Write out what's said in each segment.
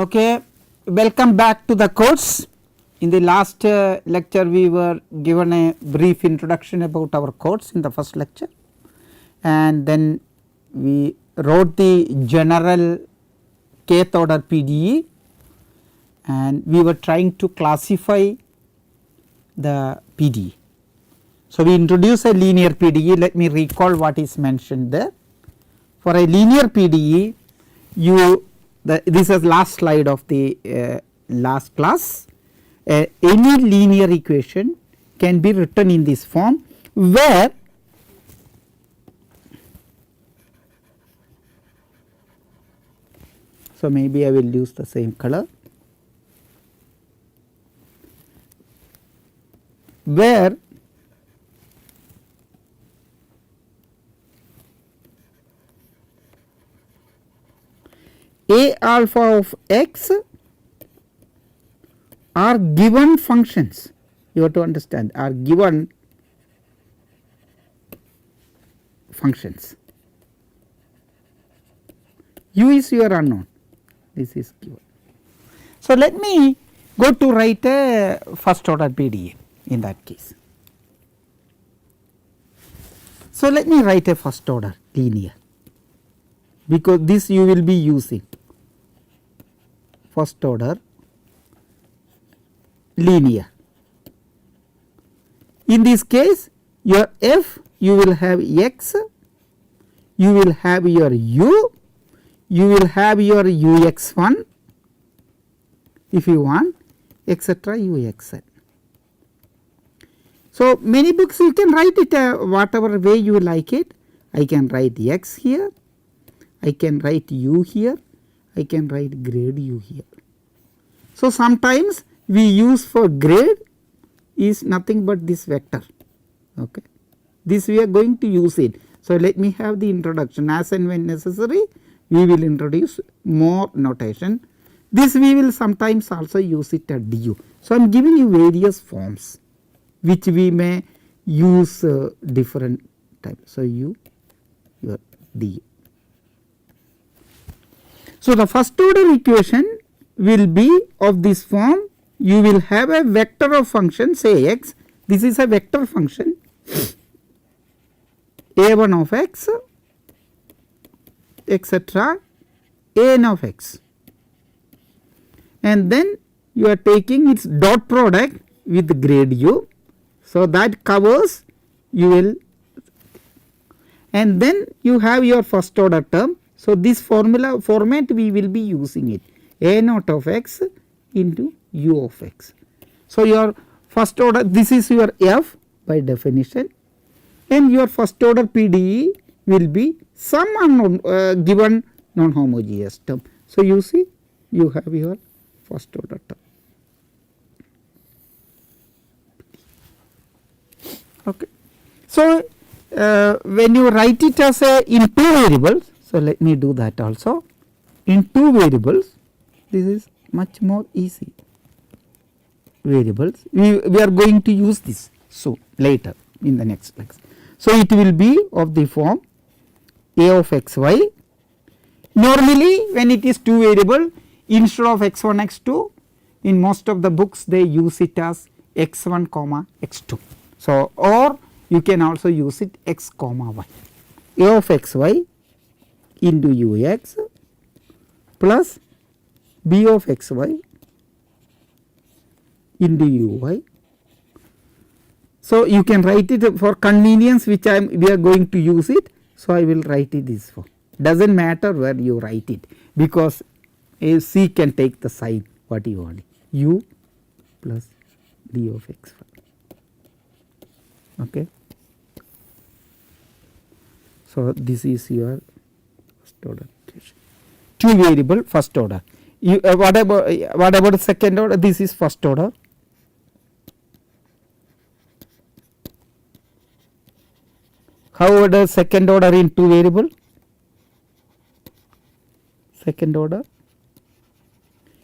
Okay, welcome back to the course. In the last lecture we were given a brief introduction about our course in the first lecture, and then we wrote the general kth order PDE, and we were trying to classify the PDE. So, we introduce a linear PDE. Let me recall what is mentioned there. For a linear PDE, this is last slide of the last class. Any linear equation can be written in this form, where so maybe I will use the same color, where A alpha of x are given functions. You have to understand, are given functions. U is your unknown, this is given. So, let me go to write a first order PDE in that case. So, let me write a first order linear, because this you will be using first order linear. In this case, your f, you will have x, you will have your u, you will have your ux1 if you want, etc. uxn. So, many books you can write it whatever way you like it. I can write x here, I can write u here, I can write grade u here. So, sometimes we use for grade is nothing but this vector, okay. This we are going to use it. So, let me have the introduction. As and when necessary, we will introduce more notation. This we will sometimes also use it at du. So, I am giving you various forms which we may use different times. So, u your du. So, the first order equation will be of this form. You will have a vector of function, say x, this is a vector function a1 of x, etc. an of x, and then you are taking its dot product with grade u. So, that covers you will, and then you have your first order term. So, this format we will be using it, a naught of x into u of x. So, your first order, this is your f by definition, and your first order PDE will be some unknown given non homogeneous term. So, you see you have your first order term. Okay. So, when you write it as a in two variables, so let me do that also. In two variables, this is much more easy. Variables, we are going to use this so later in the next lecture. So, it will be of the form a of xy. Normally, when it is two variable, instead of x1 x2, in most of the books they use it as x1 comma x2. So, or you can also use it x comma y, a of xy into ux plus b of xy into uy. So, you can write it for convenience, which we are going to use it. So, I will write it this form, does not matter where you write it, because a c can take the sign what you want, u plus d of xy. Okay. So, this is your first order equation, two variable first order. You, what about second order? This is first order. How about second order in two variable? Second order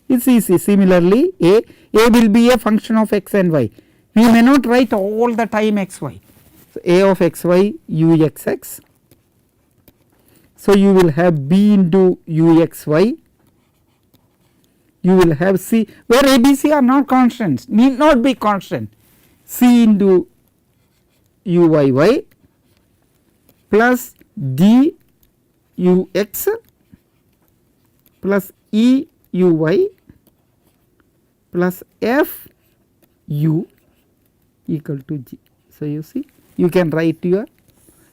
is easy. Similarly, a will be a function of x and y. We may not write all the time x y. So, a of xy uxx. So, you will have b into uxy you will have C where A, B, C are not constants, need not be constant. C into U y y plus D U x plus E u y plus F u equal to G. So, you see you can write your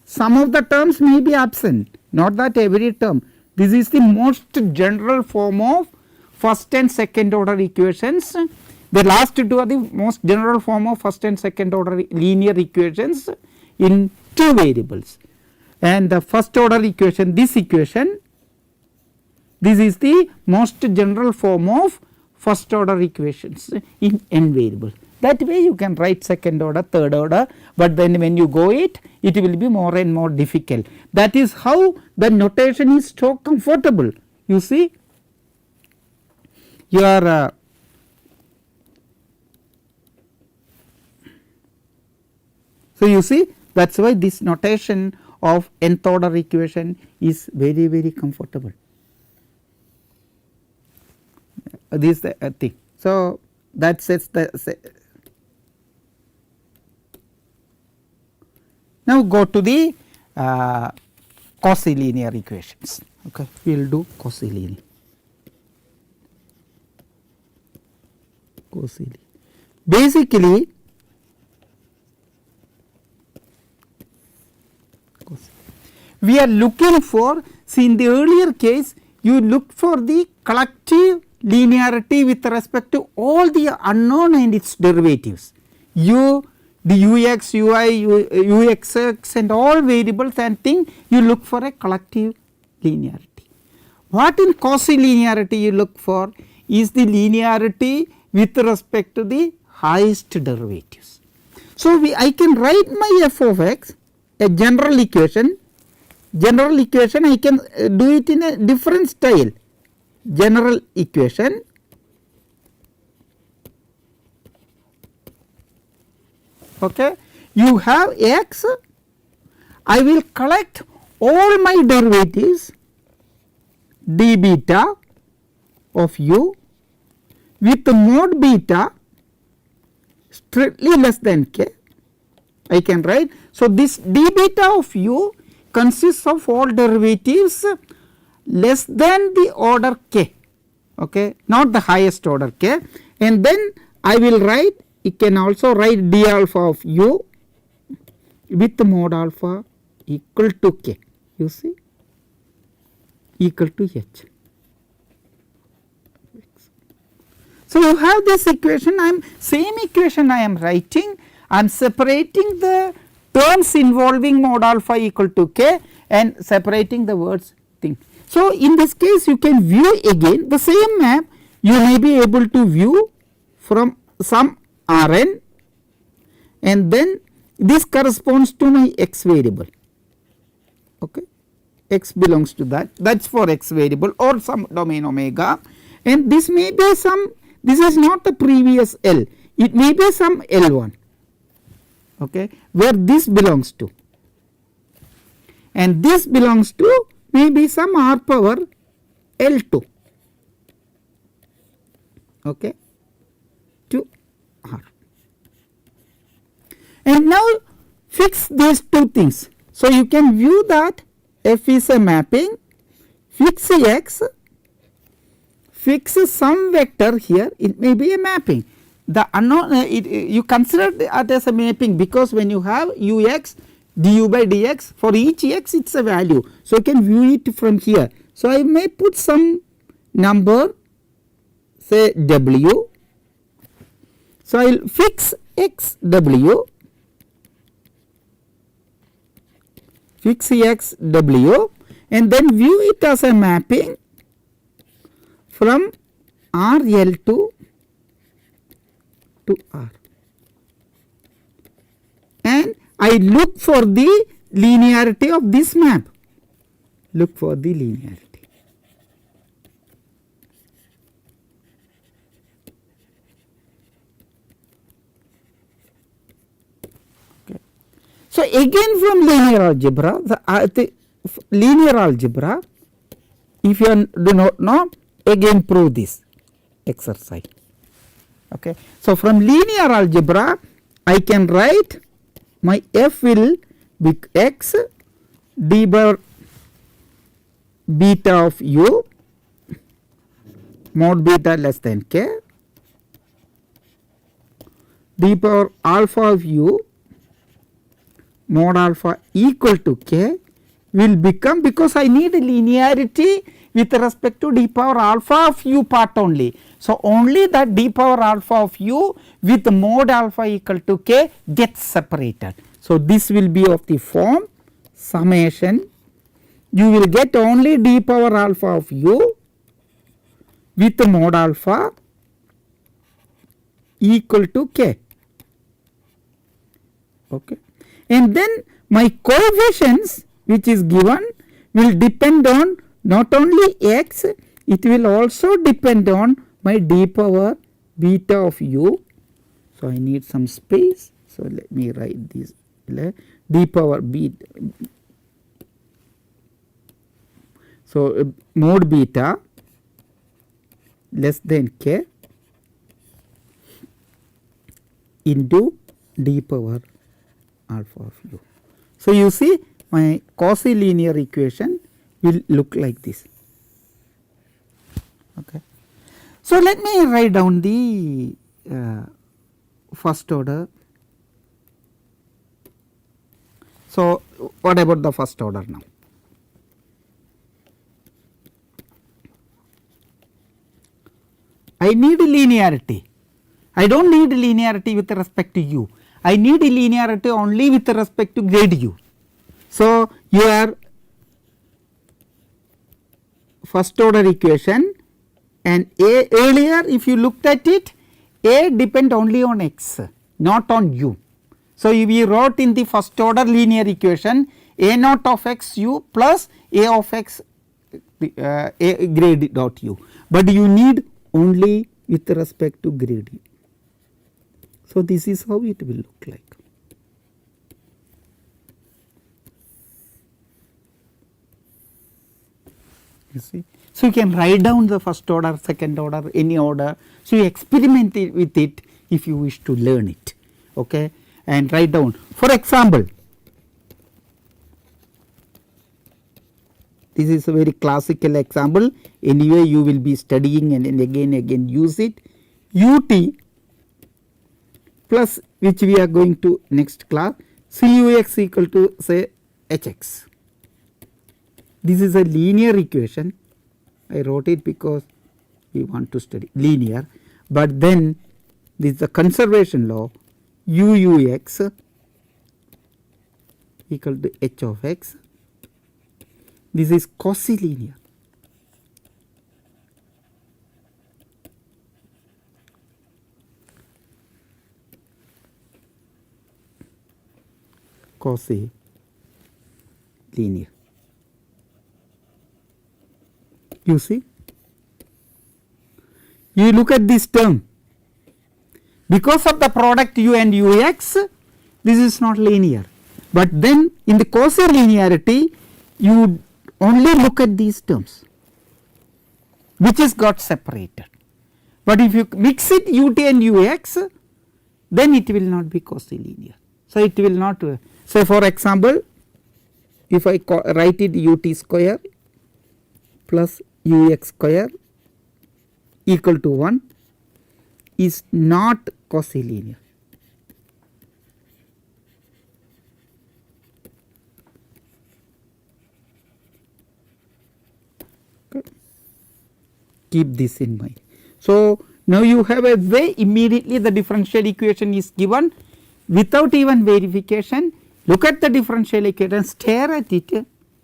some of the terms may be absent, not that every term. This is the most general form of first and second order equations. The last two are the most general form of first and second order linear equations in two variables. And the first order equation, this equation, this is the most general form of first order equations in n variables. That way you can write second order, third order, but then when you go it will be more and more difficult. That is how the notation is so comfortable. You see your so you see that is why this notation of nth order equation is very, very comfortable. This is the thing. So, that sets the now go to the quasi-linear equations. Okay, we will do quasi-linear. Basically, we are looking for, see in the earlier case you look for the collective linearity with respect to all the unknown and its derivatives, u, the ux, ui, uxx and all variables and thing, you look for a collective linearity. What in quasi-linearity you look for is the linearity with respect to the highest derivatives. So, I can write my f of x, a general equation I can do it in a different style. General equation okay, you have x, I will collect all my derivatives d beta of u with mod beta strictly less than k, I can write. So, this d beta of u consists of all derivatives less than the order k, okay, not the highest order k, and then I will write, you can also write d alpha of u with mod alpha equal to k, you see, equal to h. So, you have this equation, same equation I am writing, I am separating the terms involving mod alpha equal to k and separating the words thing. So, in this case you can view again the same map, you may be able to view from some Rn and then this corresponds to my x variable, okay, x belongs to that is for x variable or some domain omega, and this may be some, this is not the previous L, it may be some L1, okay, where this belongs to, and this belongs to maybe some r power L2, okay, to r. And now fix these two things. So, you can view that f is a mapping, fix x, fix some vector here, it may be a mapping. The unknown you consider that as a mapping, because when you have ux du by dx, for each x it is a value. So, you can view it from here. So, I may put some number say w. So, I will fix x w, fix x w and then view it as a mapping from RL2 to R, and I look for the linearity of this map, look for the linearity. Okay. So, again from linear algebra, the linear algebra, if you do not know, again prove this. exercise. Okay. So, from linear algebra I can write my f will be x d bar beta of u mod beta less than k d power alpha of u mod alpha equal to k will become, because I need linearity with respect to d power alpha of u part only. So, only that d power alpha of u with mod alpha equal to k gets separated. So, this will be of the form summation, you will get only d power alpha of u with mod alpha equal to k. Okay. And then my coefficients which is given will depend on not only x, it will also depend on my d power beta of u. So, I need some space. So, let me write this d power beta. So, mod beta less than k into d power alpha of u. So, you see my quasi linear equation will look like this. Okay. So, let me write down the first order. So, what about the first order now? I need linearity. I do not need linearity with respect to u. I need linearity only with respect to grade u. So, your first order equation, and a earlier if you looked at it, a depend only on x, not on u. So, we wrote in the first order linear equation a naught of x u plus a of x a grade dot u, but you need only with respect to grade u. So, this is how it will look like. You see. So, you can write down the first order, second order, any order. So, you experiment with it if you wish to learn it, okay, and write down. For example, this is a very classical example, anyway you will be studying and again use it. ut plus, which we are going to next class, cux equal to say hx. This is a linear equation. I wrote it because we want to study linear, but then this is the conservation law, ux equal to h of x. This is quasi linear. Quasi linear. You see, you look at this term, because of the product u and ux, this is not linear, but then in the quasi linearity you only look at these terms which is got separated, but if you mix it ut and ux, then it will not be quasi linear. So, it will not. So, for example, if I write it ut square plus ux square equal to 1 is not quasi linear. Okay. Keep this in mind. So, now you have a way, immediately the differential equation is given without even verification. Look at the differential equation, stare at it,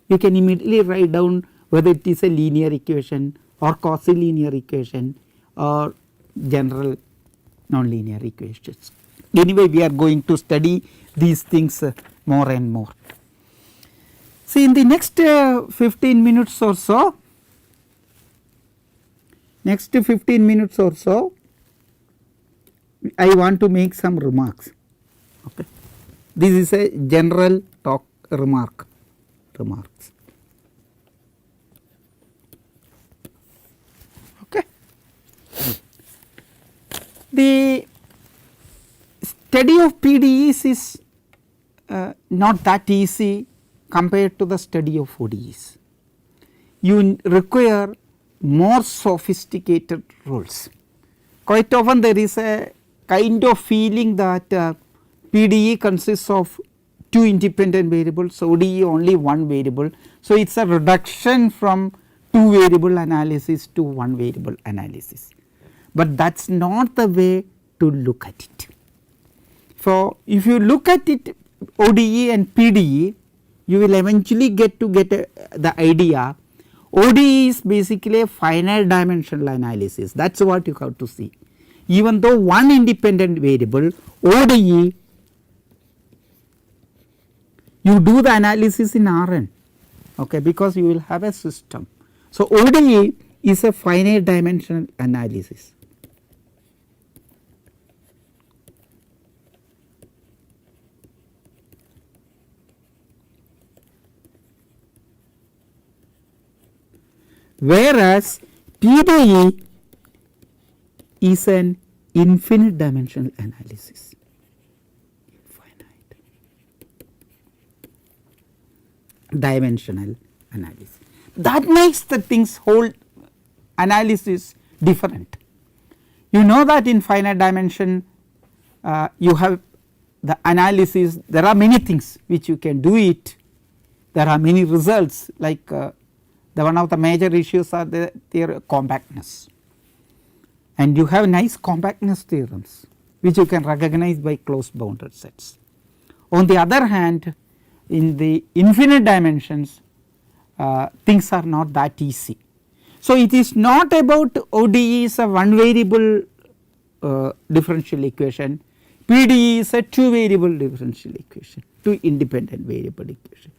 you can immediately write down whether it is a linear equation or quasi linear equation or general non-linear equations. Anyway, we are going to study these things more and more. See, in the next 15 minutes or so, I want to make some remarks. Okay. This is a general talk remarks. Okay. study of PDEs is not that easy compared to the study of ODEs. You require more sophisticated rules. Quite often there is a kind of feeling that PDE consists of 2 independent variables, ODE only 1 variable. So, it is a reduction from 2 variable analysis to 1 variable analysis, but that is not the way to look at it. So, if you look at it ODE and PDE, you will eventually get the idea. ODE is basically a finite dimensional analysis, that is what you have to see. Even though one independent variable, ODE, you do the analysis in Rn, okay, because you will have a system. So, ODE is a finite dimensional analysis. Whereas PDE is an infinite dimensional analysis, infinite dimensional analysis. That makes the things whole analysis different. You know that in finite dimension you have the analysis, there are many things which you can do it, there are many results, like the one of the major issues are their compactness, and you have nice compactness theorems which you can recognize by closed bounded sets. On the other hand, in the infinite dimensions things are not that easy. So, it is not about ODE is a 1 variable differential equation, PDE is a 2 variable differential equation, 2 independent variable equation.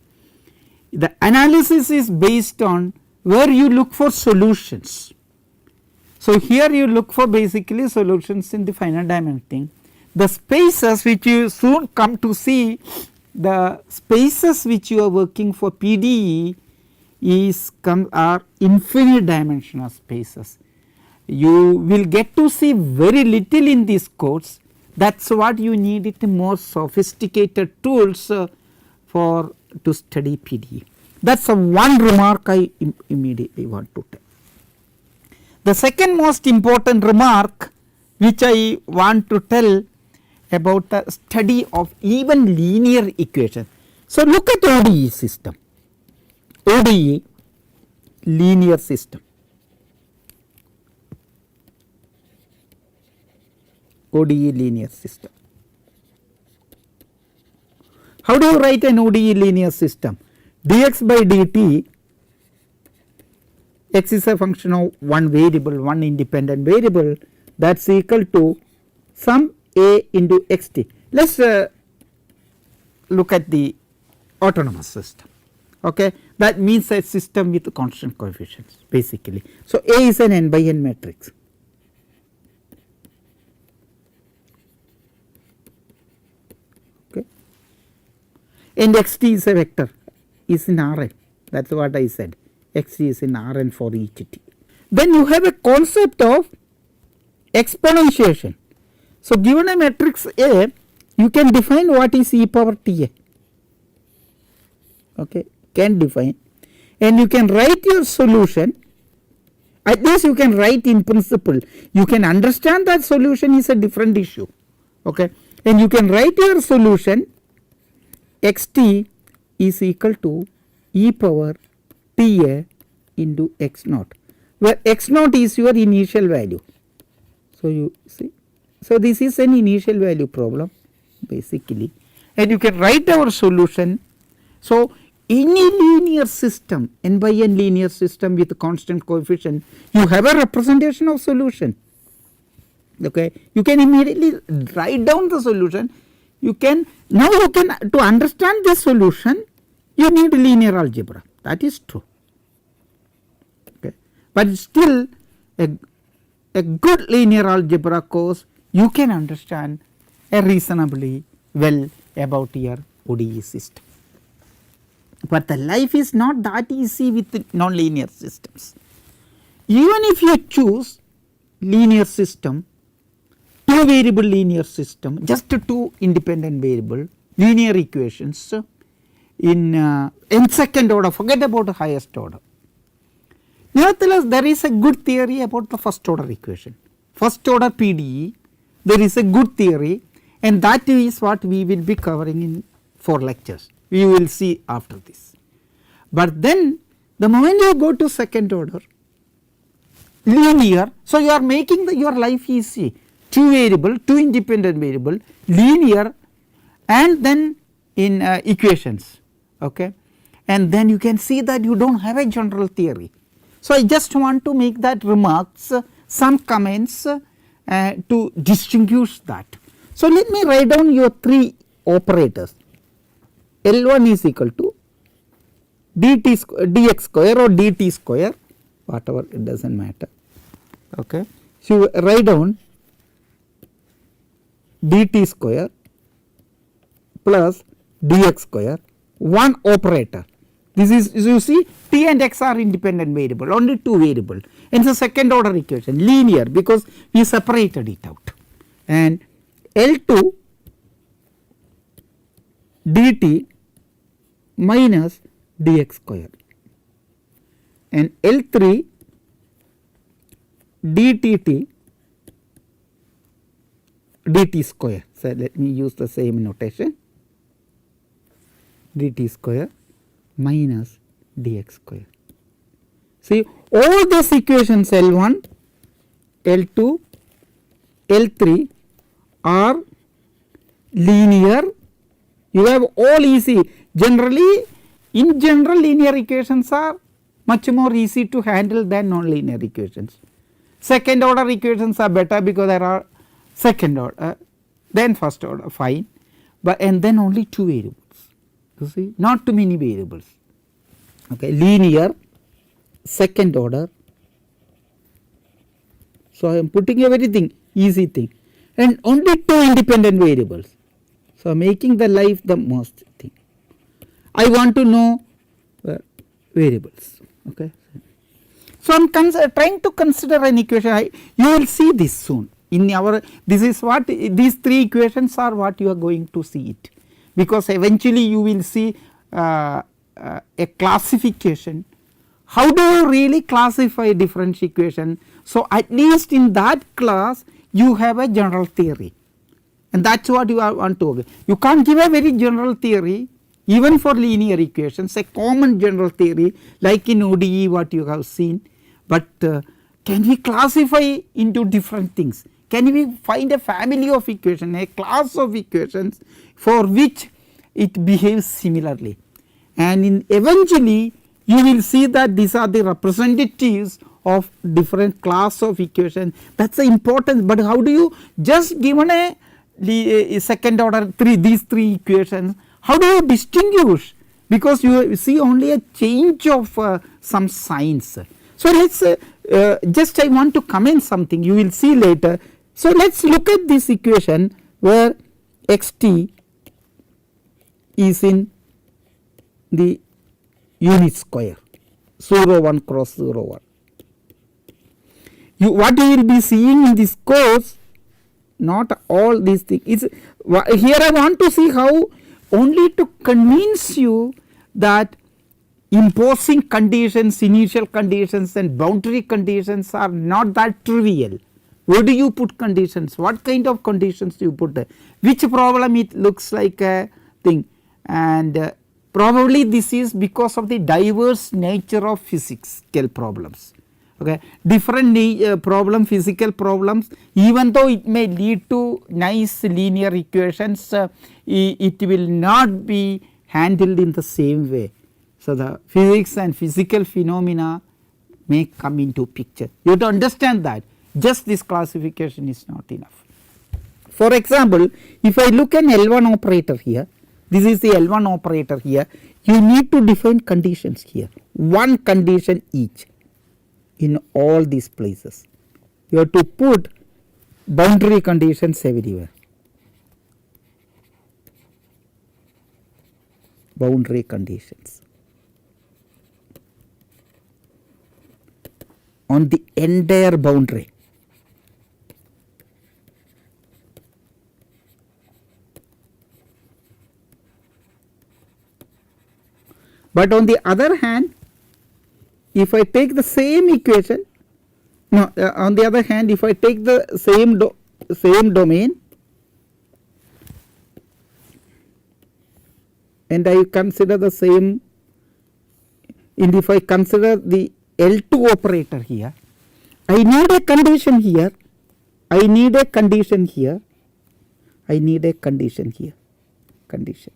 The analysis is based on where you look for solutions. So, here you look for basically solutions in the finite dimension thing. The spaces which you soon come to see, the spaces which you are working for PDE are infinite dimensional spaces. You will get to see very little in these codes, that is what you need, it more sophisticated tools to study PDE. That is one remark I immediately want to tell. The second most important remark which I want to tell about the study of even linear equation. So, look at ODE system, ODE linear system, ODE linear system. How do you write an ODE linear system? Dx by dt, x is a function of one variable, one independent variable, that is equal to sum a into xt. Let us look at the autonomous system, okay. That means a system with constant coefficients basically. So, A is an n by n matrix, okay, and xt is a vector, is in Rn, that is what I said, xt is in Rn for each t. Then you have a concept of exponentiation. So, given a matrix A, you can define what is e power ta, okay, can define, and you can write your solution, at least you can write in principle, you can understand that solution is a different issue, okay, and you can write your solution xt is equal to e power ta into x naught, where x naught is your initial value. So, you see, so this is an initial value problem basically, and you can write our solution. So, any linear system, n by n linear system with constant coefficient, you have a representation of solution, okay. You can immediately write down the solution. You can now to understand the solution you need linear algebra, that is true, okay. But still a good linear algebra course you can understand reasonably well about your ODE system. But the life is not that easy with nonlinear systems. Even if you choose linear system, two variable linear system, just two independent variable linear equations in second order, forget about the highest order. Nevertheless, there is a good theory about the first order equation, first order PDE. There is a good theory, and that is what we will be covering in 4 lectures. We will see after this. But then the moment you go to second order linear, so you are making your life easy, two variable, two independent variable, linear, and then in equations, okay, and then you can see that you do not have a general theory. So, I just want to make that remarks, some comments to distinguish that. So, let me write down your 3 operators. L1 is equal to dx square or dt square, whatever, it does not matter. Okay. So, write down dt square plus dx square, one operator. This is, you see, t and x are independent variable, only two variable, and it's a second order equation, linear, because we separated it out, and L2 dt minus dx square, and L3 dtt dt square. So, let me use the same notation, dt square minus dx square. See, all these equations L1, L2, L3 are linear. You have all easy. Generally, in general, linear equations are much more easy to handle than non-linear equations. Second order equations are better because there are second order, then first order, fine, but and then only two variables. You see, not too many variables, okay, linear, second order. So, I am putting everything easy thing, and only two independent variables. So, making the life the most thing. I want to know variables, okay. So, I am trying to consider an equation. You will see this soon in our, this is what these 3 equations are, what you are going to see it, because eventually you will see a classification. How do you really classify differential equation? So, at least in that class you have a general theory, and that is what you want to. You can't give a very general theory even for linear equations, a common general theory like in ODE what you have seen, but can we classify into different things? Can we find a family of equations, a class of equations for which it behaves similarly, and in eventually you will see that these are the representatives of different class of equations. That is the importance, but how do you just given a second order these 3 equations, how do you distinguish, because you see only a change of some signs. So, let us just I want to comment something, you will see later. So, let us look at this equation where xt is in the unit square 0 1 cross 0 1. What you will be seeing in this course, not all these things, is here I want to see how only to convince you that imposing conditions, initial conditions and boundary conditions are not that trivial. Where do you put conditions? What kind of conditions do you put? Which problem it looks like a thing, and probably this is because of the diverse nature of physical problems. Okay, different problem, physical problems, even though it may lead to nice linear equations, it will not be handled in the same way. So, the physics and physical phenomena may come into picture. You have to understand that just this classification is not enough. For example, if I look an L1 operator here, this is the L1 operator here, you need to define conditions here, one condition each in all these places. You have to put boundary conditions everywhere, boundary conditions on the entire boundary. But on the other hand, if I take the same equation, no, on the other hand, if I take the same domain and I consider the same, and if I consider the L2 operator here, I need a condition here, I need a condition here, I need a condition here, condition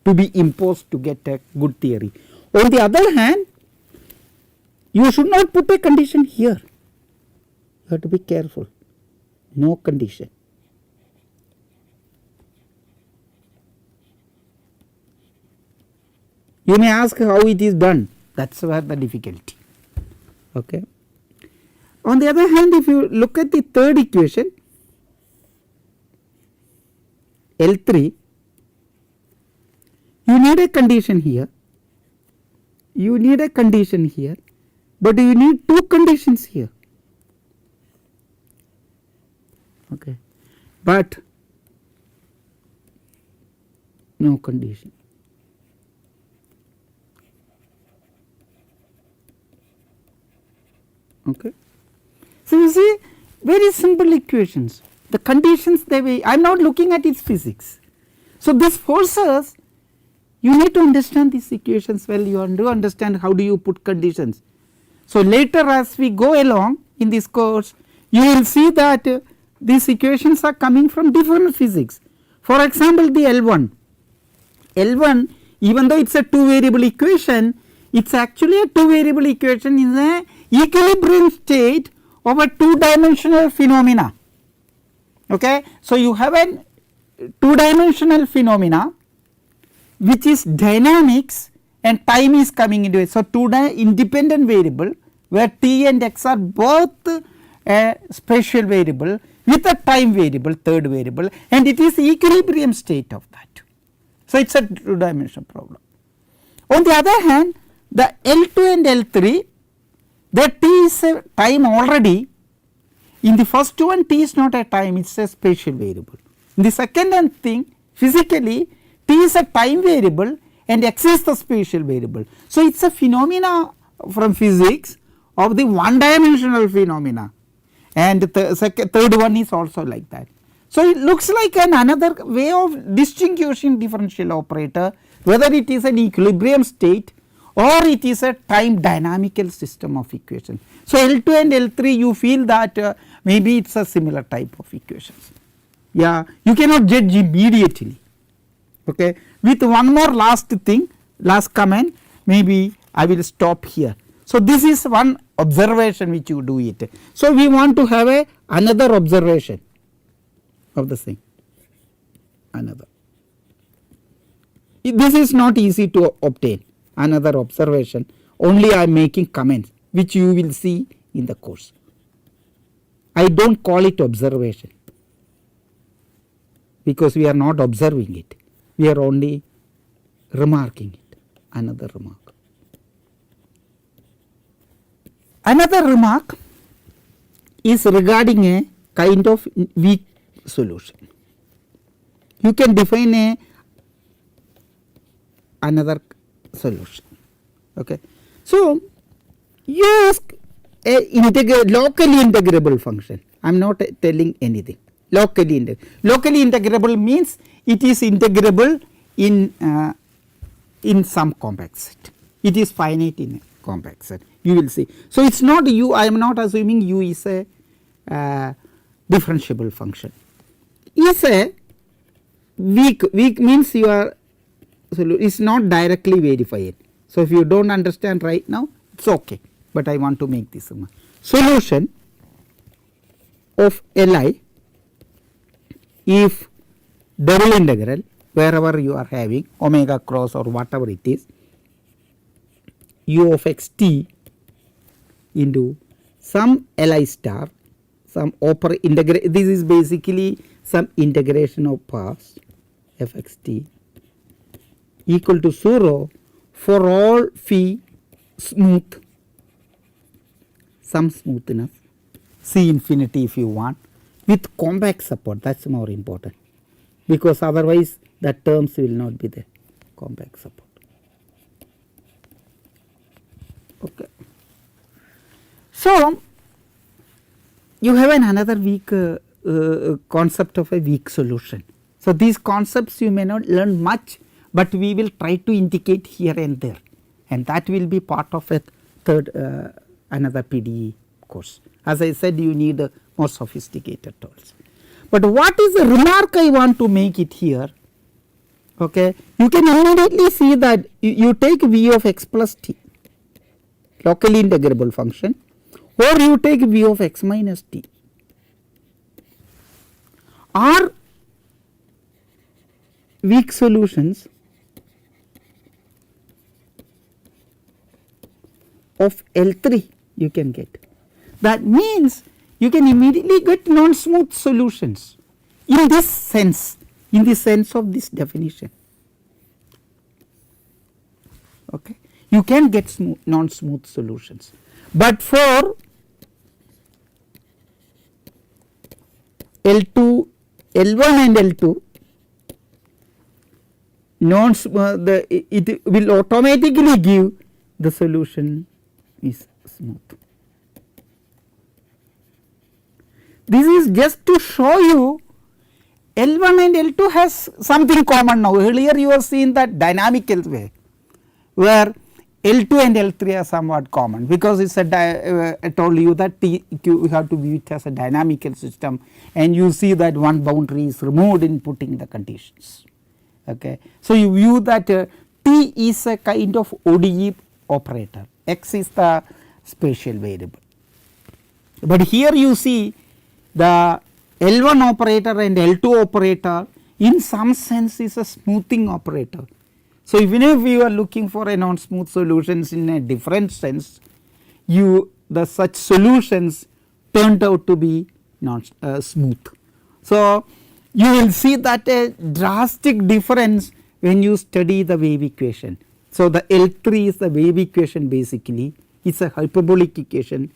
to be imposed to get a good theory. On the other hand, you should not put a condition here, you have to be careful, no condition. You may ask how it is done, that is where the difficulty. Okay. On the other hand, if you look at the third equation, L3, you need a condition here, you need a condition here, but you need two conditions here. Okay. But no condition. Okay. So, you see very simple equations, the conditions they way, I am not looking at its physics. So, this forces you need to understand these equations well, you want to understand how do you put conditions. So, later as we go along in this course, you will see that these equations are coming from different physics. For example, the L1 even though it is a two variable equation, it is actually a two variable equation in the equilibrium state of a two dimensional phenomena. Okay. So, you have a two dimensional phenomena which is dynamics and time is coming into it. So, two independent variable where t and x are both a spatial variable with a time variable, third variable, and it is equilibrium state of that. So, it is a two dimensional problem. On the other hand, the L2 and L3, the t is a time already. In the first one, t is not a time, it is a spatial variable. In the second thing, physically t is a time variable and x is the spatial variable. So, it is a phenomena from physics of the one dimensional phenomena, and the third one is also like that. So, it looks like another way of distinguishing differential operator, whether it is an equilibrium state or it is a time dynamical system of equation. So, L2 and L3 you feel that maybe it is a similar type of equations. Yeah, you cannot judge immediately. Okay. With one more last thing, last comment, maybe I will stop here. So, this is one observation which you do it. So, we want to have another observation of the same, another. This is not easy to obtain, another observation, only I am making comments which you will see in the course. I do not call it observation because we are not observing it, we are only remarking it, another remark. Another remark is regarding a kind of weak solution. You can define another solution. Okay. So, you ask a locally integrable function, I am not telling anything, locally integrable means it is integrable in some compact set, it is finite in a compact set, you will see. So, it is not u, I am not assuming u is a differentiable function, is a weak means you are is not directly verified. So, if you do not understand right now, it is okay, but I want to make this solution of Li if double integral wherever you are having omega cross or whatever it is u of x t into some Li star, some this is basically some integration of past f x t equal to 0 for all phi smooth, some smoothness, C infinity if you want, with compact support, that is more important, because otherwise the terms will not be there, compact support. Okay. So, you have another weak concept of a weak solution. So, these concepts you may not learn much, but we will try to indicate here and there, and that will be part of a third another PDE course. As I said, you need more sophisticated tools. But what is the remark I want to make it here? Okay, you can immediately see that you take v of x plus t, locally integrable function, or you take v of x minus t, are weak solutions of L3 you can get. That means you can immediately get non-smooth solutions in this sense, in the sense of this definition. Okay. You can get non-smooth solutions, but for L2, L1 and L2, it will automatically give the solution is smooth. This is just to show you L1 and L2 has something common now. Earlier you have seen that dynamical way, where L2 and L3 are somewhat common, because it is I told you that you have to view it as a dynamical system, and you see that one boundary is removed in putting the conditions. Okay. So, you view that T is a kind of ODE operator, X is the spatial variable, but here you see the L1 operator and L2 operator in some sense is a smoothing operator. So, even if you are looking for a non-smooth solutions in a different sense, the such solutions turned out to be not smooth. So, you will see that a drastic difference when you study the wave equation. So, the L3 is the wave equation basically, it is a hyperbolic equation.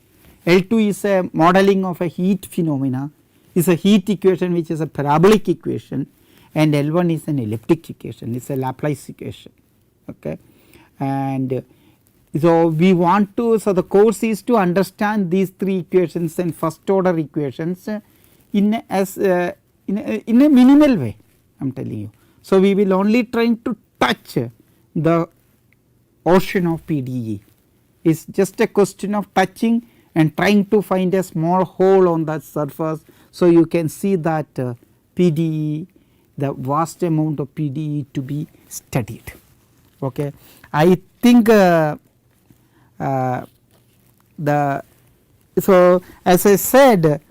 L2 is a modeling of a heat phenomena, is a heat equation which is a parabolic equation, and L1 is an elliptic equation, it is a Laplace equation. Okay. And so, we want to, so the course is to understand these three equations and first order equations in a minimal way, I am telling you. So, we will only trying to touch the ocean of PDE. It is just a question of touching and trying to find a small hole on that surface. So, you can see that PDE, the vast amount of PDE to be studied. Okay. I think so as I said,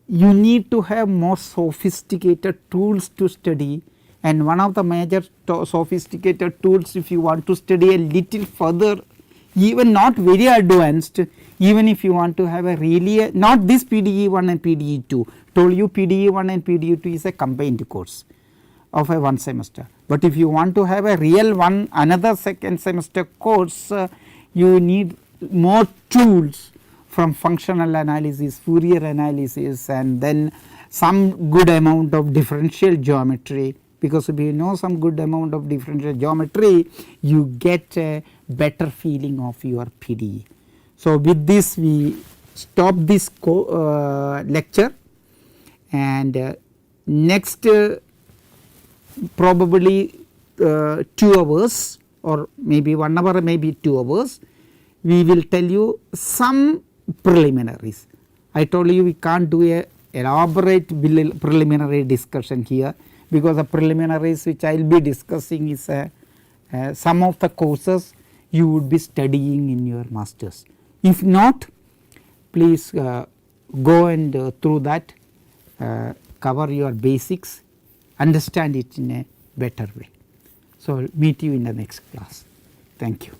you need to have more sophisticated tools to study, and one of the major sophisticated tools, if you want to study a little further, even not very advanced, even if you want to have a really not this PDE 1 and PDE 2, told you PDE 1 and PDE 2 is a combined course of a one semester, but if you want to have a real one another second semester course, you need more tools from functional analysis, Fourier analysis, and then some good amount of differential geometry, because if you know some good amount of differential geometry, you get a better feeling of your PDE. So, with this we stop this lecture, and next probably 2 hours or maybe 1 hour, maybe 2 hours, we will tell you some preliminaries. I told you we can't do a elaborate preliminary discussion here, because the preliminaries which I will be discussing is some of the courses you would be studying in your masters. If not, please go and through that, cover your basics, understand it in a better way. So, meet you in the next class. Thank you.